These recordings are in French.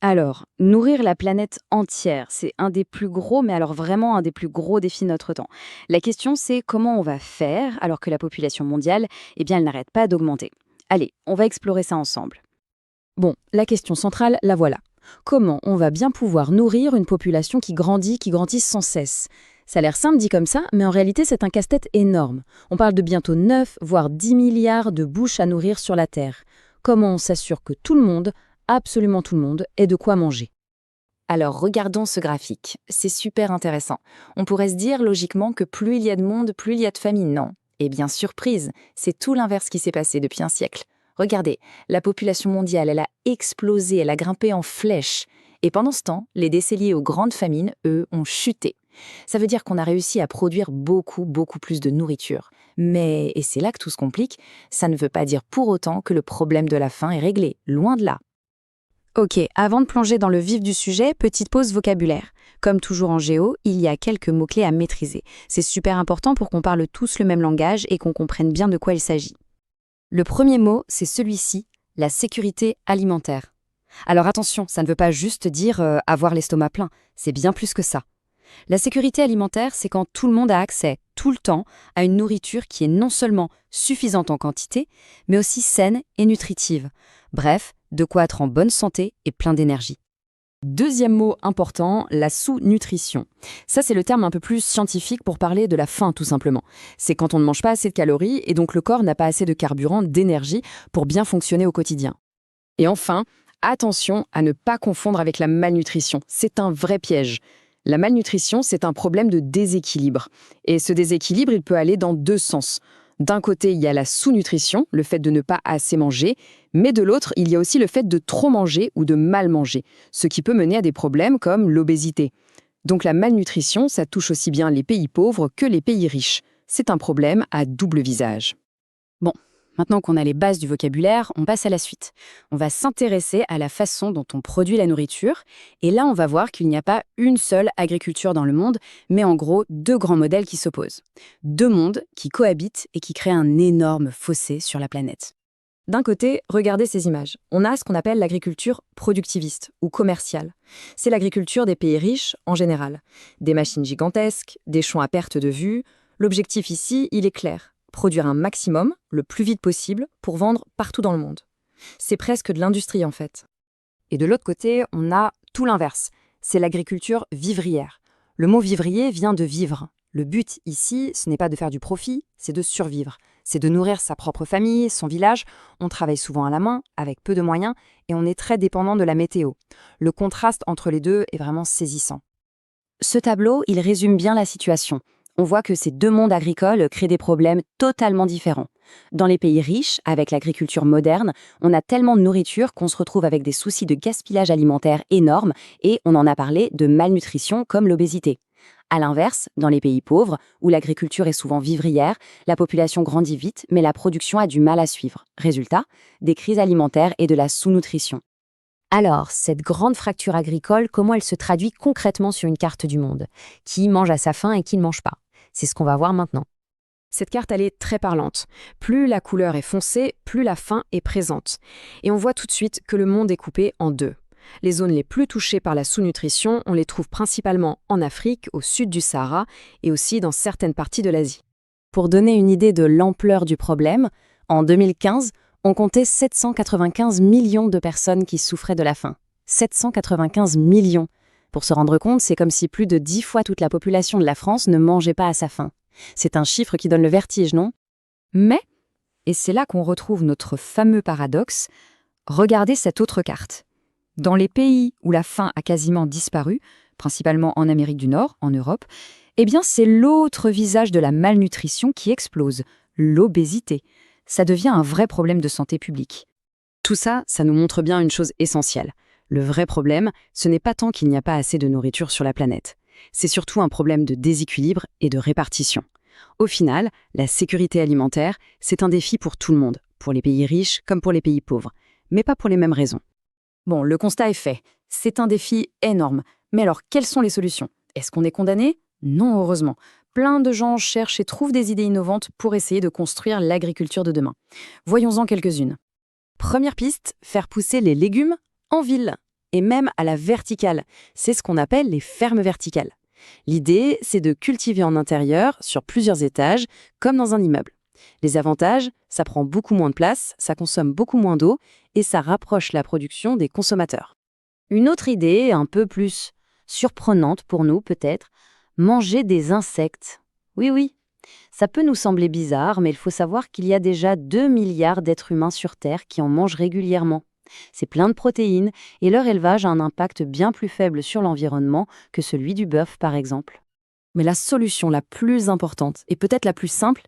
Alors, nourrir la planète entière, c'est un des plus gros, mais alors vraiment un des plus gros défis de notre temps. La question, c'est comment on va faire alors que la population mondiale, eh bien, elle n'arrête pas d'augmenter. Allez, on va explorer ça ensemble. Bon, la question centrale, la voilà. Comment on va bien pouvoir nourrir une population qui grandit sans cesse? Ça a l'air simple dit comme ça, mais en réalité c'est un casse-tête énorme. On parle de bientôt 9, voire 10 milliards de bouches à nourrir sur la Terre. Comment on s'assure que tout le monde, absolument tout le monde, ait de quoi manger? Alors regardons ce graphique, c'est super intéressant. On pourrait se dire logiquement que plus il y a de monde, plus il y a de famille. Non. Eh bien surprise, c'est tout l'inverse qui s'est passé depuis un siècle. Regardez, la population mondiale, elle a explosé, elle a grimpé en flèche. Et pendant ce temps, les décès liés aux grandes famines, eux, ont chuté. Ça veut dire qu'on a réussi à produire beaucoup, beaucoup plus de nourriture. Mais, et c'est là que tout se complique, ça ne veut pas dire pour autant que le problème de la faim est réglé, loin de là. Ok, avant de plonger dans le vif du sujet, petite pause vocabulaire. Comme toujours en géo, il y a quelques mots-clés à maîtriser. C'est super important pour qu'on parle tous le même langage et qu'on comprenne bien de quoi il s'agit. Le premier mot, c'est celui-ci, la sécurité alimentaire. Alors attention, ça ne veut pas juste dire avoir l'estomac plein, c'est bien plus que ça. La sécurité alimentaire, c'est quand tout le monde a accès, tout le temps, à une nourriture qui est non seulement suffisante en quantité, mais aussi saine et nutritive. Bref, de quoi être en bonne santé et plein d'énergie. Deuxième mot important, la sous-nutrition. Ça, c'est le terme un peu plus scientifique pour parler de la faim, tout simplement. C'est quand on ne mange pas assez de calories et donc le corps n'a pas assez de carburant, d'énergie pour bien fonctionner au quotidien. Et enfin, attention à ne pas confondre avec la malnutrition. C'est un vrai piège. La malnutrition, c'est un problème de déséquilibre. Et ce déséquilibre, il peut aller dans deux sens. D'un côté, il y a la sous-nutrition, le fait de ne pas assez manger, mais de l'autre, il y a aussi le fait de trop manger ou de mal manger, ce qui peut mener à des problèmes comme l'obésité. Donc la malnutrition, ça touche aussi bien les pays pauvres que les pays riches. C'est un problème à double visage. Bon, maintenant qu'on a les bases du vocabulaire, on passe à la suite. On va s'intéresser à la façon dont on produit la nourriture, et là on va voir qu'il n'y a pas une seule agriculture dans le monde, mais en gros deux grands modèles qui s'opposent. Deux mondes qui cohabitent et qui créent un énorme fossé sur la planète. D'un côté, regardez ces images. On a ce qu'on appelle l'agriculture productiviste ou commerciale. C'est l'agriculture des pays riches en général. Des machines gigantesques, des champs à perte de vue. L'objectif ici, il est clair. Produire un maximum, le plus vite possible, pour vendre partout dans le monde. C'est presque de l'industrie en fait. Et de l'autre côté, on a tout l'inverse. C'est l'agriculture vivrière. Le mot vivrier vient de vivre. Le but ici, ce n'est pas de faire du profit, c'est de survivre. C'est de nourrir sa propre famille, son village. On travaille souvent à la main, avec peu de moyens, et on est très dépendant de la météo. Le contraste entre les deux est vraiment saisissant. Ce tableau, il résume bien la situation. On voit que ces deux mondes agricoles créent des problèmes totalement différents. Dans les pays riches, avec l'agriculture moderne, on a tellement de nourriture qu'on se retrouve avec des soucis de gaspillage alimentaire énormes et, on en a parlé, de malnutrition comme l'obésité. À l'inverse, dans les pays pauvres, où l'agriculture est souvent vivrière, la population grandit vite, mais la production a du mal à suivre. Résultat, des crises alimentaires et de la sous-nutrition. Alors, cette grande fracture agricole, comment elle se traduit concrètement sur une carte du monde? Qui mange à sa faim et qui ne mange pas? C'est ce qu'on va voir maintenant. Cette carte, elle est très parlante. Plus la couleur est foncée, plus la faim est présente. Et on voit tout de suite que le monde est coupé en deux. Les zones les plus touchées par la sous-nutrition, on les trouve principalement en Afrique, au sud du Sahara, et aussi dans certaines parties de l'Asie. Pour donner une idée de l'ampleur du problème, en 2015, on comptait 795 millions de personnes qui souffraient de la faim. 795 millions. Pour se rendre compte, c'est comme si plus de 10 fois toute la population de la France ne mangeait pas à sa faim. C'est un chiffre qui donne le vertige, non? Mais, et c'est là qu'on retrouve notre fameux paradoxe, regardez cette autre carte. Dans les pays où la faim a quasiment disparu, principalement en Amérique du Nord, en Europe, eh bien c'est l'autre visage de la malnutrition qui explose, l'obésité. Ça devient un vrai problème de santé publique. Tout ça, ça nous montre bien une chose essentielle. Le vrai problème, ce n'est pas tant qu'il n'y a pas assez de nourriture sur la planète. C'est surtout un problème de déséquilibre et de répartition. Au final, la sécurité alimentaire, c'est un défi pour tout le monde, pour les pays riches comme pour les pays pauvres, mais pas pour les mêmes raisons. Bon, le constat est fait. C'est un défi énorme. Mais alors, quelles sont les solutions? Est-ce qu'on est condamné? Non, heureusement. Plein de gens cherchent et trouvent des idées innovantes pour essayer de construire l'agriculture de demain. Voyons-en quelques-unes. Première piste, faire pousser les légumes en ville. et même à la verticale. C'est ce qu'on appelle les fermes verticales. L'idée, c'est de cultiver en intérieur, sur plusieurs étages, comme dans un immeuble. Les avantages, ça prend beaucoup moins de place, ça consomme beaucoup moins d'eau et ça rapproche la production des consommateurs. Une autre idée, un peu plus surprenante pour nous peut-être, manger des insectes. Oui, oui, ça peut nous sembler bizarre, mais il faut savoir qu'il y a déjà 2 milliards d'êtres humains sur Terre qui en mangent régulièrement. C'est plein de protéines et leur élevage a un impact bien plus faible sur l'environnement que celui du bœuf par exemple. Mais la solution la plus importante, et peut-être la plus simple,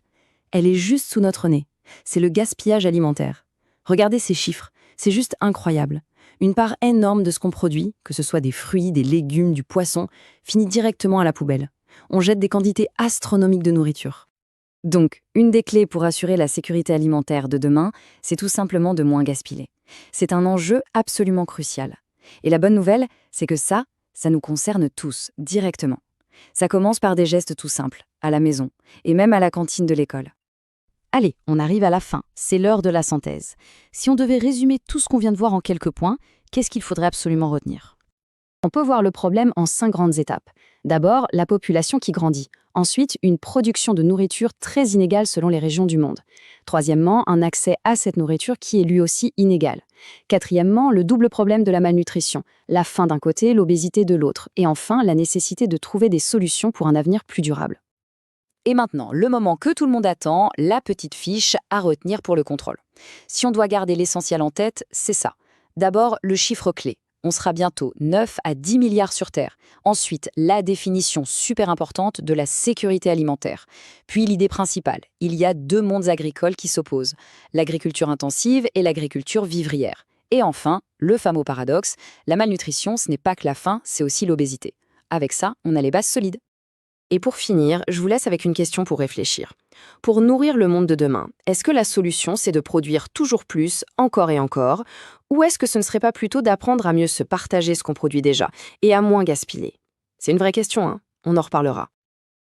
elle est juste sous notre nez. C'est le gaspillage alimentaire. Regardez ces chiffres, c'est juste incroyable. Une part énorme de ce qu'on produit, que ce soit des fruits, des légumes, du poisson, finit directement à la poubelle. On jette des quantités astronomiques de nourriture. Donc, une des clés pour assurer la sécurité alimentaire de demain, c'est tout simplement de moins gaspiller. C'est un enjeu absolument crucial. Et la bonne nouvelle, c'est que ça nous concerne tous, directement. Ça commence par des gestes tout simples, à la maison, et même à la cantine de l'école. Allez, on arrive à la fin, c'est l'heure de la synthèse. Si on devait résumer tout ce qu'on vient de voir en quelques points, qu'est-ce qu'il faudrait absolument retenir? On peut voir le problème en 5 grandes étapes. D'abord, la population qui grandit. Ensuite, une production de nourriture très inégale selon les régions du monde. Troisièmement, un accès à cette nourriture qui est lui aussi inégal. Quatrièmement, le double problème de la malnutrition. La faim d'un côté, l'obésité de l'autre. Et enfin, la nécessité de trouver des solutions pour un avenir plus durable. Et maintenant, le moment que tout le monde attend, la petite fiche à retenir pour le contrôle. Si on doit garder l'essentiel en tête, c'est ça. D'abord, le chiffre clé. On sera bientôt 9 à 10 milliards sur Terre. Ensuite, la définition super importante de la sécurité alimentaire. Puis l'idée principale, il y a 2 mondes agricoles qui s'opposent, l'agriculture intensive et l'agriculture vivrière. Et enfin, le fameux paradoxe, la malnutrition, ce n'est pas que la faim, c'est aussi l'obésité. Avec ça, on a les bases solides. Et pour finir, je vous laisse avec une question pour réfléchir. Pour nourrir le monde de demain, est-ce que la solution, c'est de produire toujours plus, encore et encore, ou est-ce que ce ne serait pas plutôt d'apprendre à mieux se partager ce qu'on produit déjà et à moins gaspiller? C'est une vraie question, hein. On en reparlera.